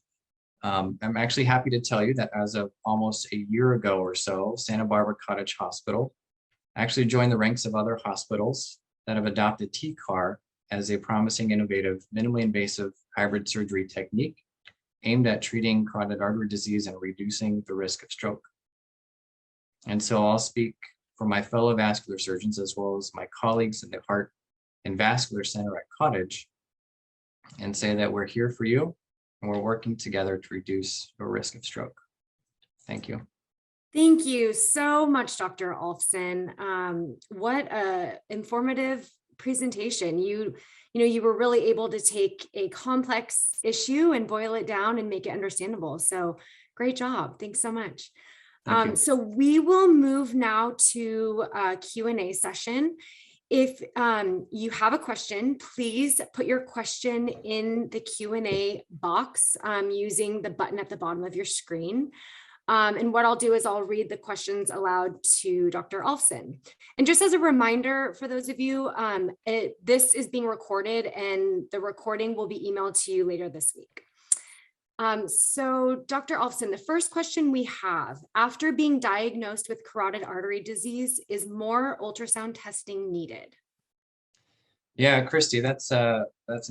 I'm actually happy to tell you that as of almost a year ago or so, Santa Barbara Cottage Hospital actually joined the ranks of other hospitals that have adopted TCAR as a promising, innovative, minimally invasive hybrid surgery technique aimed at treating carotid artery disease and reducing the risk of stroke. And so I'll speak for my fellow vascular surgeons as well as my colleagues in the Heart and Vascular Center at Cottage and say that we're here for you and we're working together to reduce the risk of stroke. Thank you. Thank you so much, Dr. Alfson. What a informative presentation. You were really able to take a complex issue and boil it down and make it understandable. So great job. Thanks so much. So we will move now to a Q&A session. If you have a question, please put your question in the Q&A box using the button at the bottom of your screen. And what I'll do is I'll read the questions aloud to Dr. Alfson. And just as a reminder for those of you, this is being recorded and the recording will be emailed to you later this week. So Dr. Alfson, the first question we have, after being diagnosed with carotid artery disease, is more ultrasound testing needed? Yeah, Christy, that's an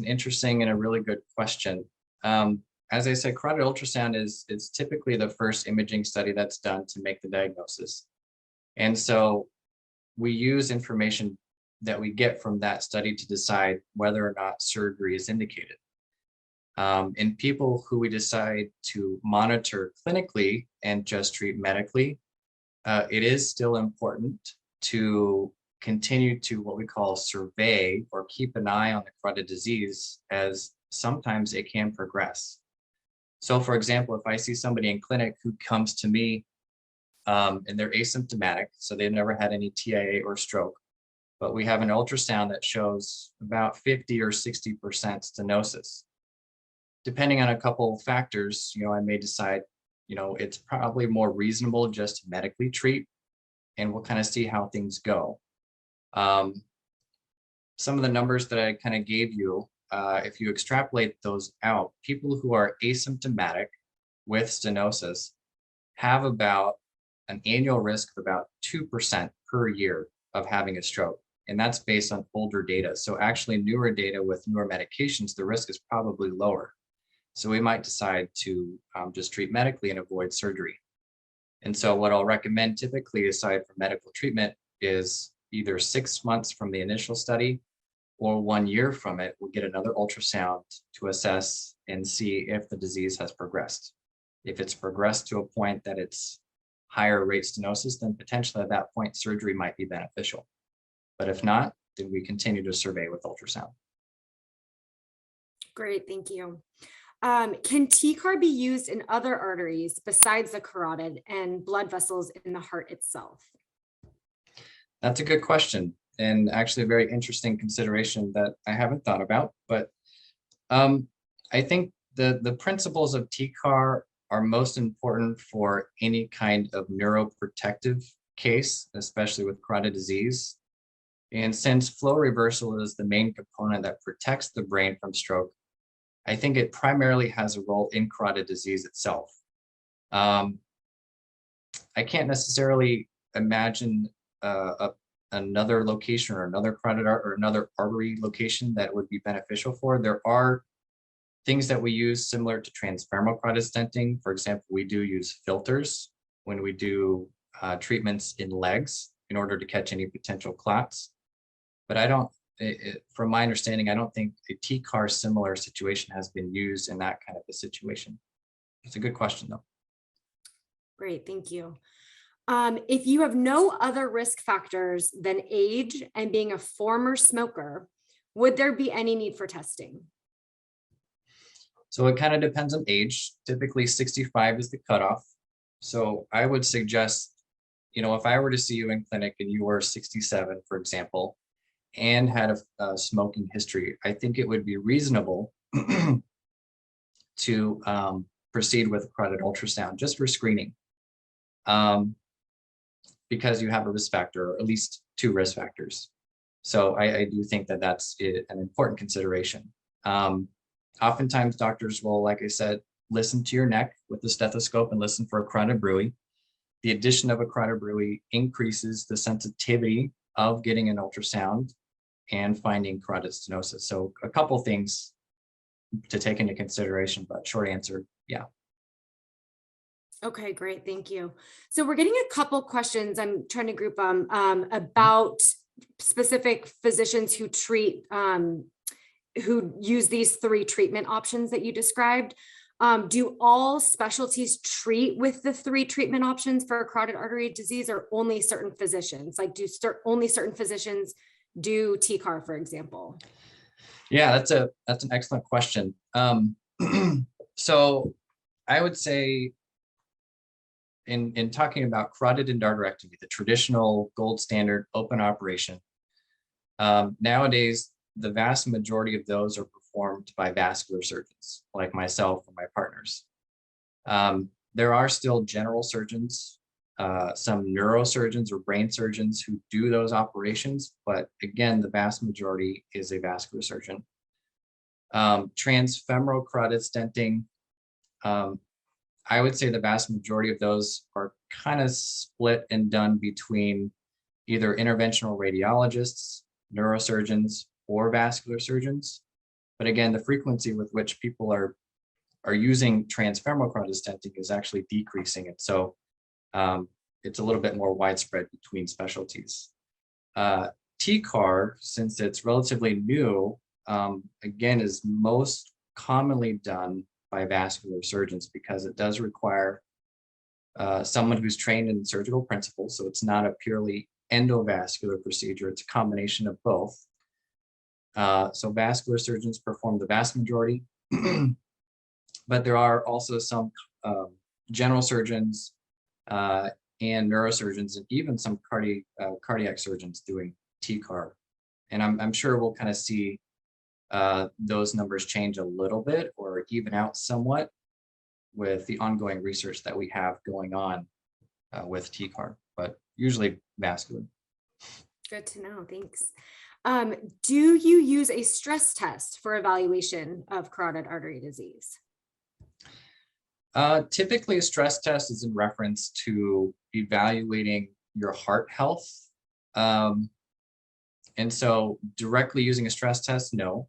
interesting and a really good question. As I said, carotid ultrasound is typically the first imaging study that's done to make the diagnosis. And so we use information that we get from that study to decide whether or not surgery is indicated. In people who we decide to monitor clinically and just treat medically, it is still important to continue to what we call survey or keep an eye on the carotid disease, as sometimes it can progress. So for example, if I see somebody in clinic who comes to me and they're asymptomatic, so they've never had any TIA or stroke, but we have an ultrasound that shows about 50 or 60% stenosis. Depending on a couple of factors, I may decide, it's probably more reasonable just to medically treat, and we'll kind of see how things go. Some of the numbers that I kind of gave you, if you extrapolate those out, people who are asymptomatic with stenosis have about an annual risk of about 2% per year of having a stroke. And that's based on older data. So actually newer data with newer medications, the risk is probably lower. So we might decide to just treat medically and avoid surgery. And so what I'll recommend typically, aside from medical treatment, is either 6 months from the initial study or 1 year from it, we'll get another ultrasound to assess and see if the disease has progressed. If it's progressed to a point that it's higher rate stenosis, then potentially at that point, surgery might be beneficial. But if not, then we continue to survey with ultrasound. Great, thank you. Can TCAR be used in other arteries besides the carotid and blood vessels in the heart itself? That's a good question, and actually a very interesting consideration that I haven't thought about. But I think the principles of TCAR are most important for any kind of neuroprotective case, especially with carotid disease. And since flow reversal is the main component that protects the brain from stroke, I think it primarily has a role in carotid disease itself. I can't necessarily imagine another location or another carotid or another artery location that would be beneficial for. There are things that we use similar to transfemoral carotid stenting. For example, we do use filters when we do treatments in legs in order to catch any potential clots. But I don't, from my understanding, I don't think a TCAR similar situation has been used in that kind of a situation. It's a good question though. Great, thank you. If you have no other risk factors than age and being a former smoker, would there be any need for testing? So it kind of depends on age. Typically 65 is the cutoff. So I would suggest, if I were to see you in clinic and you were 67, for example, and had a smoking history, I think it would be reasonable to proceed with a carotid ultrasound just for screening, because you have a risk factor, or at least two risk factors. So I do think that that's an important consideration. Oftentimes doctors will, like I said, listen to your neck with the stethoscope and listen for a carotid bruit. The addition of a carotid bruit increases the sensitivity of getting an ultrasound and finding carotid stenosis. So a couple things to take into consideration, but short answer, yeah. Okay, great. Thank you. So we're getting a couple questions. I'm trying to group them about specific physicians who treat, who use these three treatment options that you described. Do all specialties treat with the three treatment options for carotid artery disease, or only certain physicians? Like, do only certain physicians do TCAR, for example? Yeah, that's an excellent question. So I would say in talking about carotid endarterectomy, the traditional gold standard open operation, nowadays, the vast majority of those are performed by vascular surgeons like myself and my partners. There are still general surgeons, some neurosurgeons or brain surgeons who do those operations, but again, the vast majority is a vascular surgeon. Transfemoral carotid stenting, I would say the vast majority of those are kind of split and done between either interventional radiologists, neurosurgeons, or vascular surgeons. But again, the frequency with which people are using transfemoral carotid stenting is actually decreasing. And so it's a little bit more widespread between specialties. TCAR, since it's relatively new, again, is most commonly done by vascular surgeons because it does require someone who's trained in surgical principles. So it's not a purely endovascular procedure. It's a combination of both. So vascular surgeons perform the vast majority, but there are also some general surgeons and neurosurgeons, and even some cardiac surgeons doing TCAR. And I'm sure we'll kind of see those numbers change a little bit or even out somewhat with the ongoing research that we have going on with TCAR, but usually vascular. Good to know. Thanks. Do you use a stress test for evaluation of carotid artery disease? Typically, a stress test is in reference to evaluating your heart health. And so directly using a stress test, no.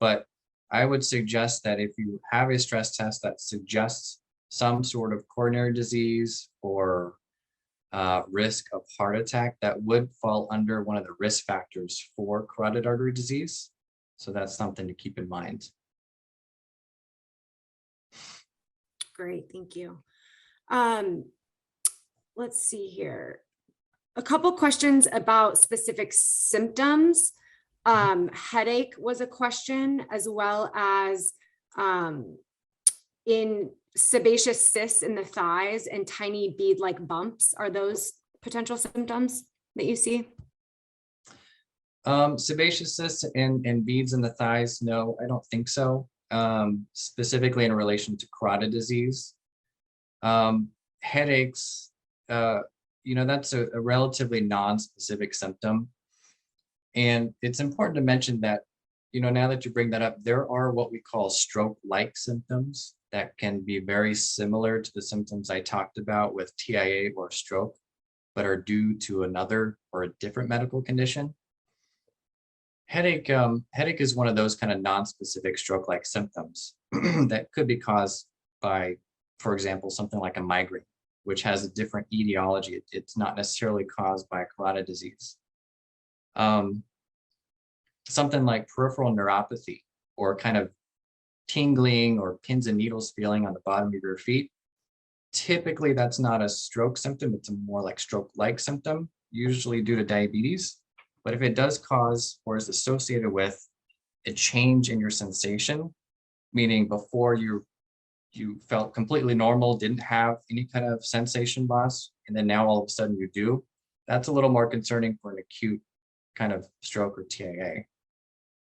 But I would suggest that if you have a stress test that suggests some sort of coronary disease or risk of heart attack, that would fall under one of the risk factors for carotid artery disease. So that's something to keep in mind. Great, thank you. Let's see here. A couple questions about specific symptoms. Headache was a question, as well as in sebaceous cysts in the thighs and tiny bead-like bumps. Are those potential symptoms that you see? Sebaceous cysts and beads in the thighs, no, I don't think so. Specifically in relation to carotid disease. Headaches, that's a relatively non-specific symptom. And it's important to mention that, now that you bring that up, there are what we call stroke-like symptoms that can be very similar to the symptoms I talked about with TIA or stroke, but are due to another or a different medical condition. Headache is one of those kind of non-specific stroke-like symptoms that could be caused by, for example, something like a migraine, which has a different etiology. It's not necessarily caused by carotid disease. Something like peripheral neuropathy or kind of tingling or pins and needles feeling on the bottom of your feet. Typically, that's not a stroke symptom. It's a more like stroke-like symptom, usually due to diabetes. But if it does cause or is associated with a change in your sensation, meaning before you felt completely normal, didn't have any kind of sensation loss, and then now all of a sudden you do, that's a little more concerning for an acute kind of stroke or TIA.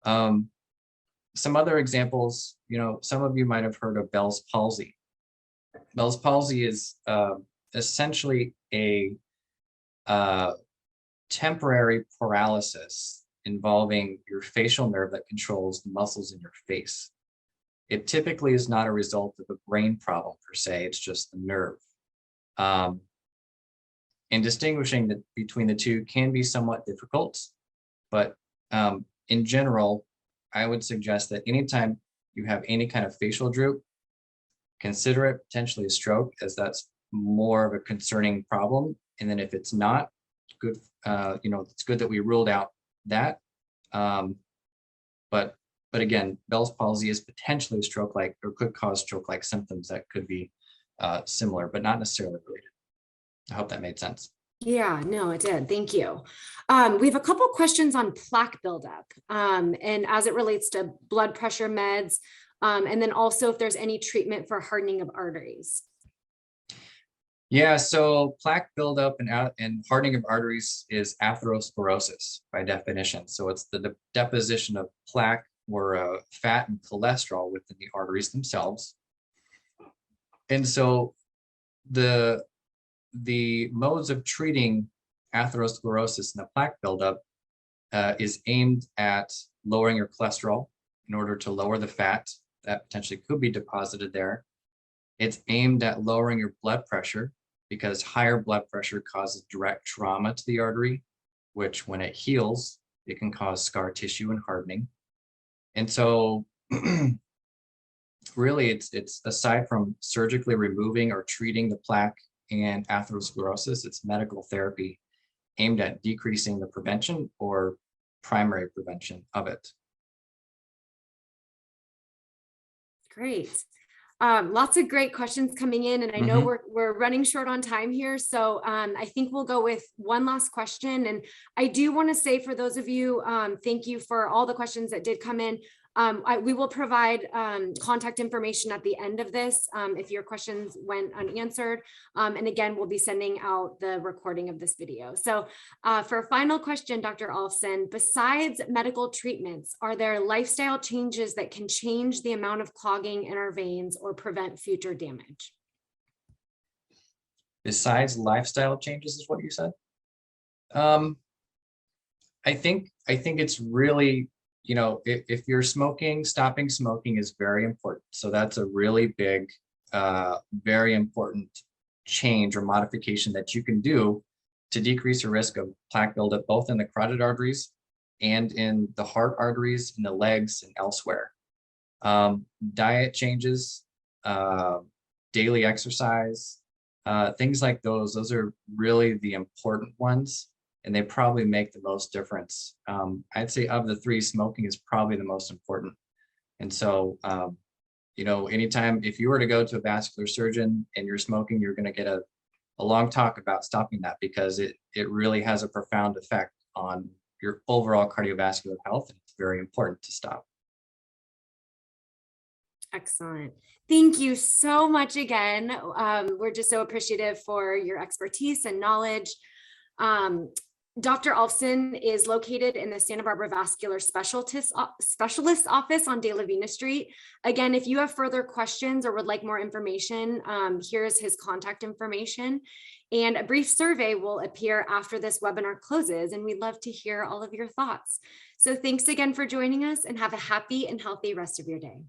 Some other examples, some of you might have heard of Bell's palsy. Bell's palsy is essentially a temporary paralysis involving your facial nerve that controls the muscles in your face. It typically is not a result of a brain problem per se, it's just the nerve. And distinguishing between the two can be somewhat difficult, but in general, I would suggest that anytime you have any kind of facial droop, consider it potentially a stroke, as that's more of a concerning problem. And then if it's not good, it's good that we ruled out that. But again, Bell's palsy is potentially stroke-like or could cause stroke-like symptoms that could be similar, but not necessarily related. I hope that made sense. Yeah, no, it did. Thank you. We have a couple questions on plaque buildup and as it relates to blood pressure meds, and then also if there's any treatment for hardening of arteries. Yeah, so plaque buildup and hardening of arteries is atherosclerosis by definition. So it's the deposition of plaque or fat and cholesterol within the arteries themselves. And so the modes of treating atherosclerosis and the plaque buildup is aimed at lowering your cholesterol in order to lower the fat that potentially could be deposited there. It's aimed at lowering your blood pressure because higher blood pressure causes direct trauma to the artery, which when it heals, it can cause scar tissue and hardening. And so really it's aside from surgically removing or treating the plaque and atherosclerosis, it's medical therapy aimed at decreasing the prevention or primary prevention of it. Great. Lots of great questions coming in, and I know we're running short on time here. So I think we'll go with one last question. And I do want to say for those of you, thank you for all the questions that did come in. We will provide contact information at the end of this if your questions went unanswered. And again, we'll be sending out the recording of this video. So for a final question, Dr. Alfson, besides medical treatments, are there lifestyle changes that can change the amount of clogging in our veins or prevent future damage? Besides lifestyle changes is what you said? I think it's really, if you're smoking, stopping smoking is very important. So that's a really big, very important change or modification that you can do to decrease the risk of plaque buildup, both in the carotid arteries and in the heart arteries, in the legs and elsewhere. Diet changes, daily exercise, things like those are really the important ones. And they probably make the most difference. I'd say of the three, smoking is probably the most important. And so, anytime if you were to go to a vascular surgeon and you're smoking, you're going to get a long talk about stopping that because it really has a profound effect on your overall cardiovascular health. And it's very important to stop. Excellent. Thank you so much again. We're just so appreciative for your expertise and knowledge. Dr. Alfson is located in the Santa Barbara Vascular Specialist Office on De La Vina Street. Again, if you have further questions or would like more information, here's his contact information. And a brief survey will appear after this webinar closes, and we'd love to hear all of your thoughts. So thanks again for joining us, and have a happy and healthy rest of your day.